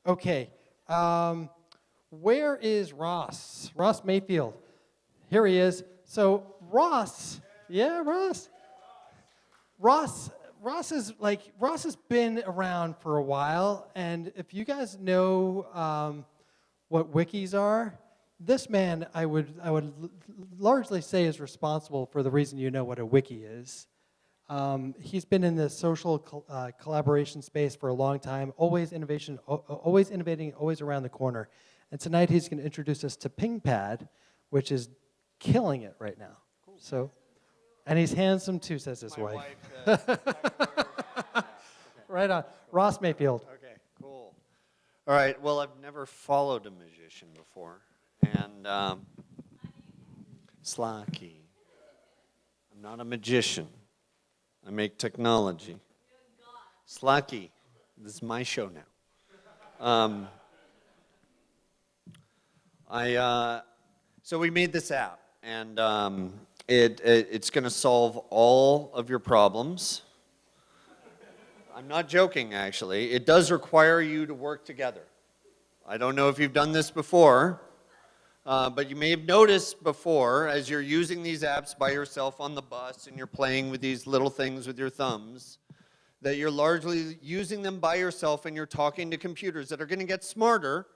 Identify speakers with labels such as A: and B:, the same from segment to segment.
A: Okay. Where is Ross? Ross Mayfield. Here he is. So Ross, yeah, Ross. Ross, Ross has been around for a while, and if you guys know what wikis are, this man I would largely say is responsible for the reason you know what a wiki is. He's been in the social collaboration space for a long time, always always innovating, always around the corner. And tonight he's going to introduce us to Pingpad, which is killing it right now. Cool. So, and he's handsome too, says his wife. Right on. Ross Mayfield.
B: Okay, cool. All right, well, I've never followed a magician before. And Slacky. I'm not a magician. I make technology. Slacky. This is my show now. So we made this app, and it's going to solve all of your problems. I'm not joking, actually. It does require you to work together. I don't know if you've done this before, but you may have noticed before, as you're using these apps by yourself on the bus and you're playing with these little things with your thumbs, that you're largely using them by yourself and you're talking to computers that are going to get smarter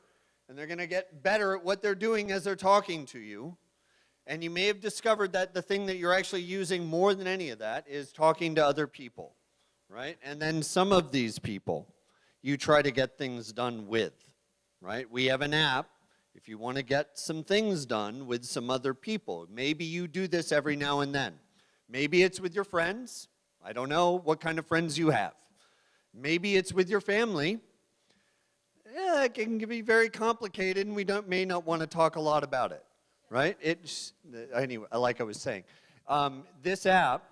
B: and they're going to get better at what they're doing as they're talking to you. And you may have discovered that the thing that you're actually using more than any of that is talking to other people, right? And then some of these people you try to get things done with, right? We have an app if you want to get some things done with some other people. Maybe you do this every now and then. Maybe it's with your friends. I don't know what kind of friends you have. Maybe it's with your family. Yeah, it can be very complicated, and we may not want to talk a lot about it, right? Anyway, like I was saying, this app,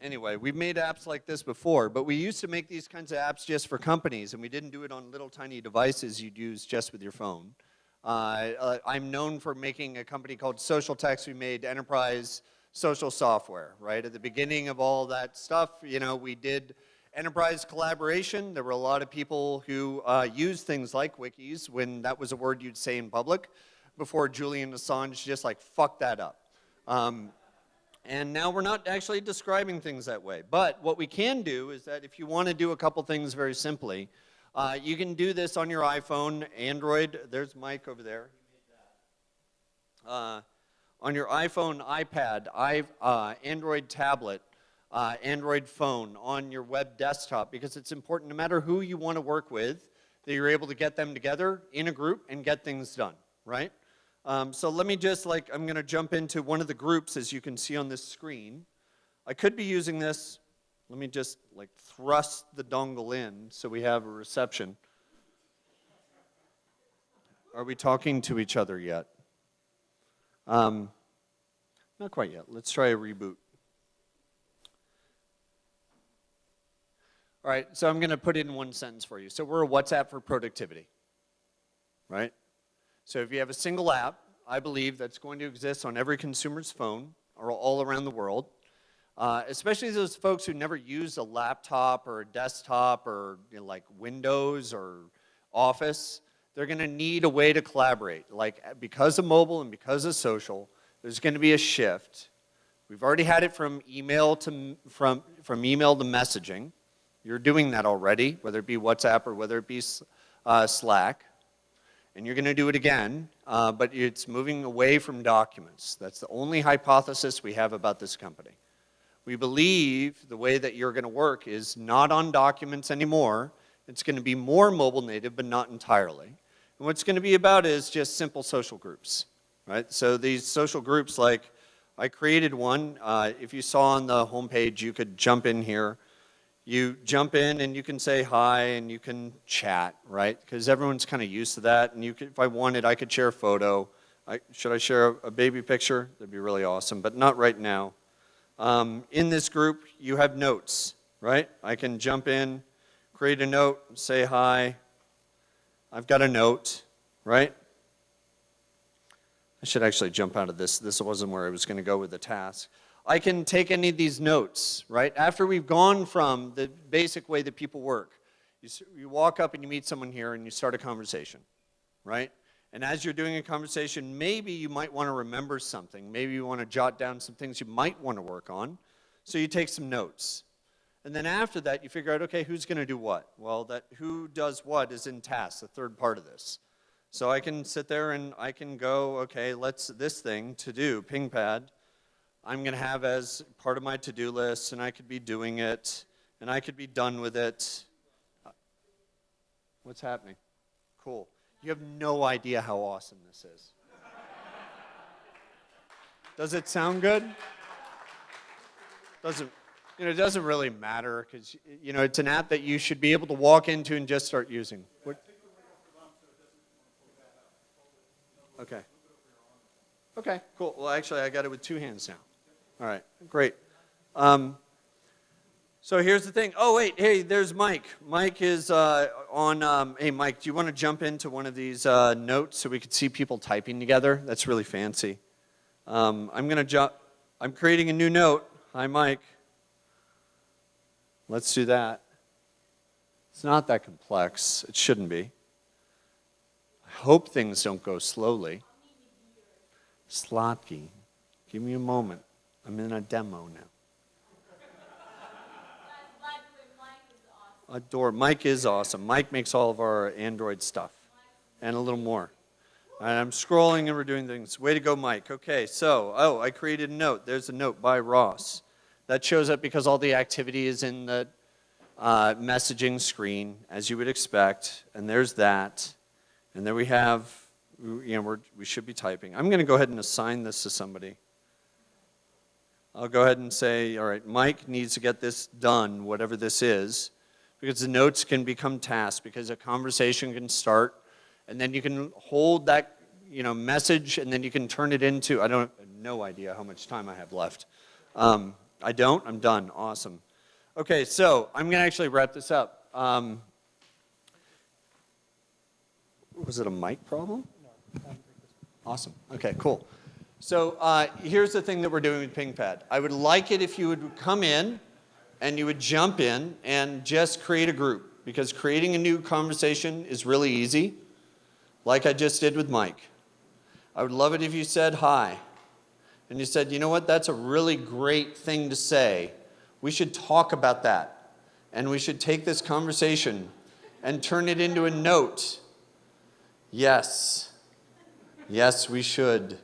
B: anyway, we've made apps like this before, but we used to make these kinds of apps just for companies, and we didn't do it on little tiny devices you'd use just with your phone. I'm known for making a company called Social Text. We made enterprise social software, right? At the beginning of all that stuff, we did enterprise collaboration. There were a lot of people who used things like wikis when that was a word you'd say in public before Julian Assange just fucked that up. And now we're not actually describing things that way. But what we can do is that if you want to do a couple things very simply, you can do this on your iPhone, Android. There's Mike over there. On your iPhone, iPad, Android tablet, Android phone, on your web desktop, because it's important, no matter who you want to work with, that you're able to get them together in a group and get things done, right? So let me just, I'm going to jump into one of the groups, as you can see on this screen. I could be using this. Let me just, thrust the dongle in so we have a reception. Are we talking to each other yet? Not quite yet. Let's try a reboot. All right, so I'm going to put it in one sentence for you. So we're a WhatsApp for productivity, right? So if you have a single app, I believe that's going to exist on every consumer's phone or all around the world, especially those folks who never use a laptop or a desktop or Windows or Office. They're going to need a way to collaborate. Because of mobile and because of social, there's going to be a shift. We've already had it from email to email to messaging. You're doing that already, whether it be WhatsApp or whether it be Slack. And you're going to do it again, but it's moving away from documents. That's the only hypothesis we have about this company. We believe the way that you're going to work is not on documents anymore. It's going to be more mobile native, but not entirely. And what it's going to be about is just simple social groups, right? So these social groups, I created one. If you saw on the homepage, you could jump in here. You jump in and you can say hi and you can chat, right? Because everyone's kind of used to that. And if I wanted, I could share a photo. Should I share a baby picture? That'd be really awesome, but not right now. In this group, you have notes, right? I can jump in, create a note, say hi. I've got a note, right? I should actually jump out of this. This wasn't where I was going to go with the task. I can take any of these notes, right? After we've gone from the basic way that people work, You walk up and you meet someone here and you start a conversation, right? And as you're doing a conversation, maybe you might want to remember something. Maybe you want to jot down some things you might want to work on. So you take some notes. And then after that, you figure out, okay, who's going to do what? Well, that who does what is in task, the third part of this. So I can sit there and I can go, okay, this thing to do, Pingpad, I'm going to have as part of my to-do list, and I could be doing it, and I could be done with it. What's happening? Cool. You have no idea how awesome this is. Does it sound good? It doesn't really matter because, it's an app that you should be able to walk into and just start using. Okay. Okay, cool. Well, actually, I got it with 2 hands now. All right, great. So here's the thing. Oh, wait, hey, there's Mike. Mike is hey, Mike, do you want to jump into one of these notes so we could see people typing together? That's really fancy. I'm creating a new note. Hi, Mike. Let's do that. It's not that complex. It shouldn't be. I hope things don't go slowly. Slotky, give me a moment. I'm in a demo now. Adore. Mike is awesome. Mike makes all of our Android stuff and a little more. And I'm scrolling and we're doing things. Way to go, Mike. Okay, so, I created a note. There's a note by Ross. That shows up because all the activity is in the messaging screen, as you would expect. And there's that. And then we have, we should be typing. I'm going to go ahead and assign this to somebody. I'll go ahead and say, all right, Mike needs to get this done, whatever this is, because the notes can become tasks, because a conversation can start, and then you can hold that, message, and then you can turn it into, I have no idea how much time I have left. I don't? I'm done. Awesome. Okay, so I'm going to actually wrap this up. Was it a mic problem? No. Awesome. Okay, cool. So here's the thing that we're doing with Pingpad. I would like it if you would come in and you would jump in and just create a group, because creating a new conversation is really easy, like I just did with Mike. I would love it if you said hi. And you said, you know what, that's a really great thing to say. We should talk about that. And we should take this conversation and turn it into a note. Yes. Yes, we should.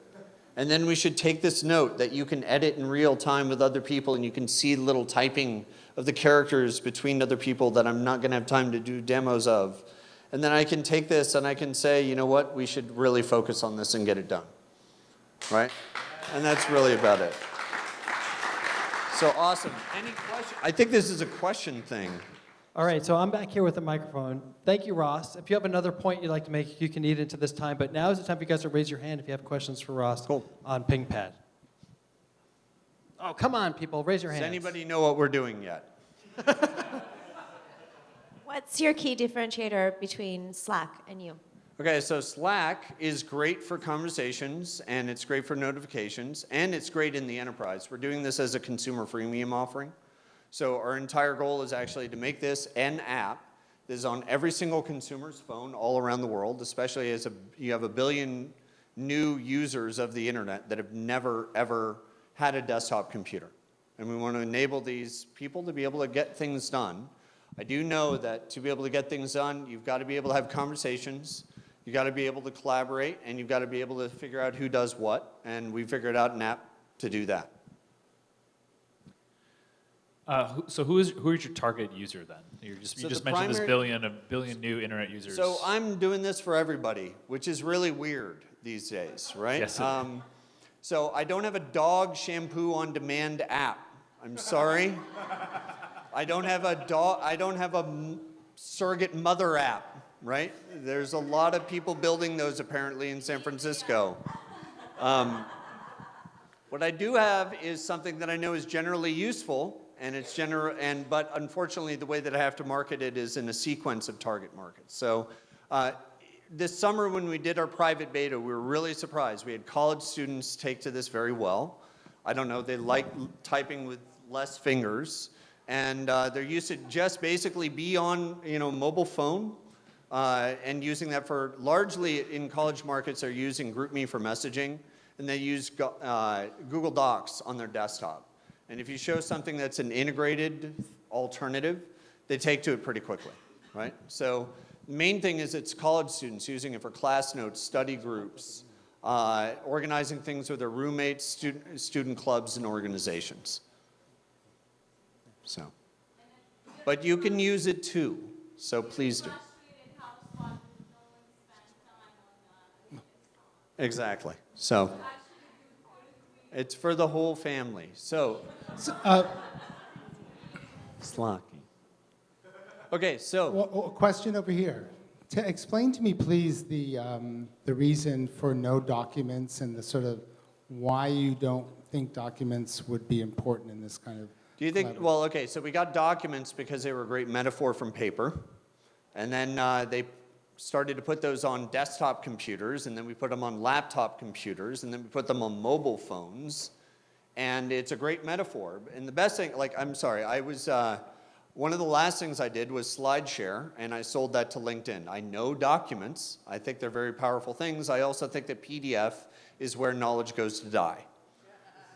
B: And then we should take this note that you can edit in real time with other people, and you can see the little typing of the characters between other people that I'm not going to have time to do demos of. And then I can take this and I can say, you know what, we should really focus on this and get it done. Right? And that's really about it. So awesome. Any questions? I think this is a question thing.
A: All right, so I'm back here with the microphone. Thank you, Ross. If you have another point you'd like to make, you can eat into this time, but now is the time for you guys to raise your hand if you have questions for Ross on Pingpad. Oh, come on, people, raise your hands.
B: Does anybody know what we're doing yet?
C: What's your key differentiator between Slack and you?
B: Okay, so Slack is great for conversations, and it's great for notifications, and it's great in the enterprise. We're doing this as a consumer freemium offering. So our entire goal is actually to make this an app that is on every single consumer's phone all around the world, especially as you have 1 billion new users of the internet that have never, ever had a desktop computer. And we want to enable these people to be able to get things done. I do know that to be able to get things done, you've got to be able to have conversations, you've got to be able to collaborate, and you've got to be able to figure out who does what, and we figured out an app to do that.
D: So who is your target user then? You just mentioned this a billion new internet users.
B: So I'm doing this for everybody, which is really weird these days, right?
D: Yes.
B: So I don't have a dog shampoo on demand app. I'm sorry. I don't have a surrogate mother app, right? There's a lot of people building those apparently in San Francisco. What I do have is something that I know is generally useful. But unfortunately, the way that I have to market it is in a sequence of target markets. So this summer when we did our private beta, we were really surprised. We had college students take to this very well. I don't know, they like typing with less fingers. And they're used to just basically be on, mobile phone and using that for, largely in college markets, they're using GroupMe for messaging, and they use Google Docs on their desktop. And if you show something that's an integrated alternative, they take to it pretty quickly, right? So the main thing is it's college students using it for class notes, study groups, organizing things with their roommates, student clubs, and organizations. So, but you can use it too, so please do. Exactly. So, it's for the whole family. So Slocky. Okay, so.
E: Well, a question over here. Explain to me, please, the reason for no documents and the sort of why you don't think documents would be important in this kind of.
B: Do you think, well, okay, so we got documents because they were a great metaphor from paper. And then they started to put those on desktop computers, and then we put them on laptop computers, and then we put them on mobile phones. And it's a great metaphor. And the best thing, I'm sorry, one of the last things I did was SlideShare, and I sold that to LinkedIn. I know documents. I think they're very powerful things. I also think that PDF is where knowledge goes to die.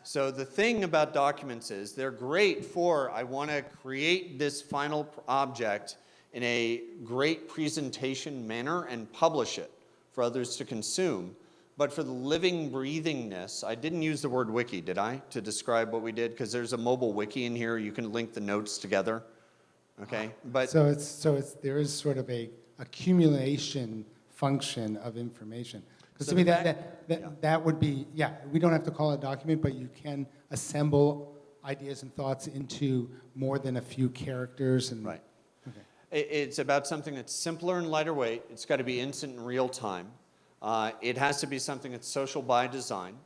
B: So the thing about documents is they're great for, I want to create this final object in a great presentation manner and publish it for others to consume. But for the living breathingness, I didn't use the word wiki, did I, to describe what we did? Because there's a mobile wiki in here. You can link the notes together. Okay, but
E: so there is sort of a accumulation function of information. Because
B: So
E: to me
B: yeah.
E: that would be, we don't have to call it a document, but you can assemble ideas and thoughts into more than a few characters. And
B: Right.
E: Okay.
B: It's about something that's simpler and lighter weight. It's got to be instant and real time. It has to be something that's social by design.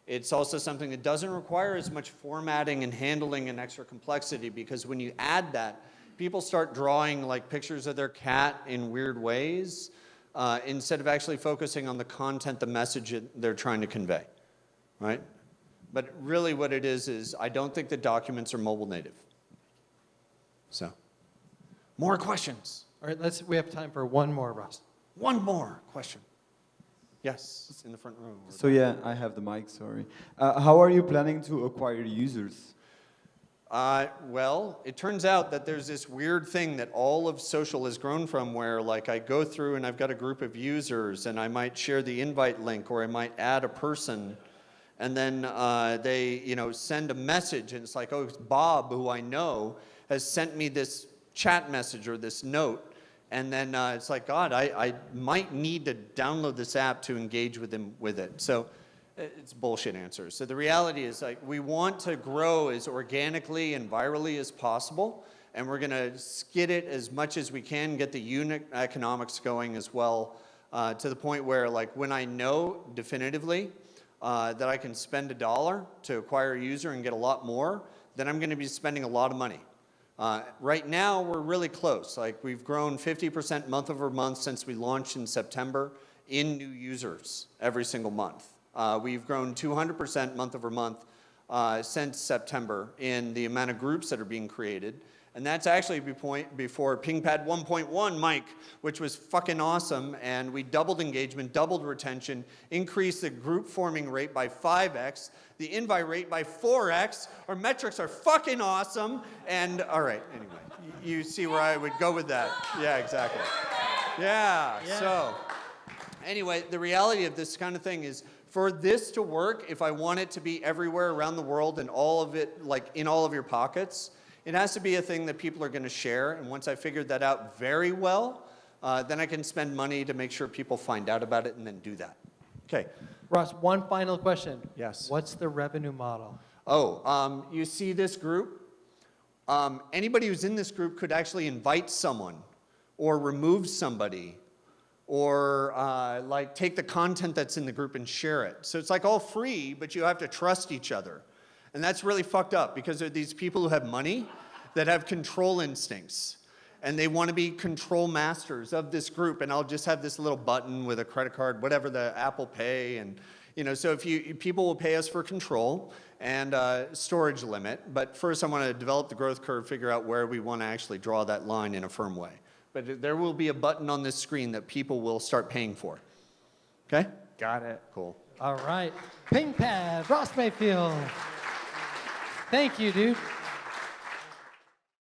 B: It's also something that doesn't require as much formatting and handling and extra complexity, because when you add that, people start drawing like pictures of their cat in weird ways instead of actually focusing on the content, the message that they're trying to convey, right? But really what it is I don't think that documents are mobile native. So, more questions.
A: All right, we have time for one more, Russ.
B: One more question. Yes, in the front row.
F: So yeah, I have the mic, sorry. How are you planning to acquire users?
B: Well, it turns out that there's this weird thing that all of social has grown from, where I go through and I've got a group of users and I might share the invite link, or I might add a person, and then they send a message and it's like, oh, Bob, who I know, has sent me this chat message or this note. And then it's like, God, I might need to download this app to engage with them with it. So it's bullshit answers. So the reality is, we want to grow as organically and virally as possible, and we're going to skid it as much as we can, get the unit economics going as well, to the point where, when I know definitively that I can spend $1 to acquire a user and get a lot more, then I'm going to be spending a lot of money. Right now, we're really close. We've grown 50% month over month since we launched in September in new users every single month. We've grown 200% month over month since September in the amount of groups that are being created. And that's actually before Pingpad 1.1, Mike, which was fucking awesome. And we doubled engagement, doubled retention, increased the group forming rate by 5x, the invite rate by 4x. Our metrics are fucking awesome. And all right, anyway, you see where I would go with that. Yeah, exactly. Yeah. So anyway, the reality of this kind of thing is, for this to work, if I want it to be everywhere around the world and all of it, in all of your pockets, it has to be a thing that people are going to share. And once I figured that out very well, then I can spend money to make sure people find out about it and then do that. Okay.
A: Ross, one final question.
B: Yes.
A: What's the revenue model?
B: Oh, you see this group? Anybody who's in this group could actually invite someone or remove somebody, or take the content that's in the group and share it. So it's all free, but you have to trust each other. And that's really fucked up, because there are these people who have money that have control instincts, and they want to be control masters of this group. And I'll just have this little button with a credit card, whatever, the Apple Pay. And so if people will pay us for control, and storage limit. But first, I want to develop the growth curve, figure out where we want to actually draw that line in a firm way. But there will be a button on this screen that people will start paying for. Okay?
F: Got it.
B: Cool.
A: All right. Pingpad, Ross Mayfield. Thank you, dude.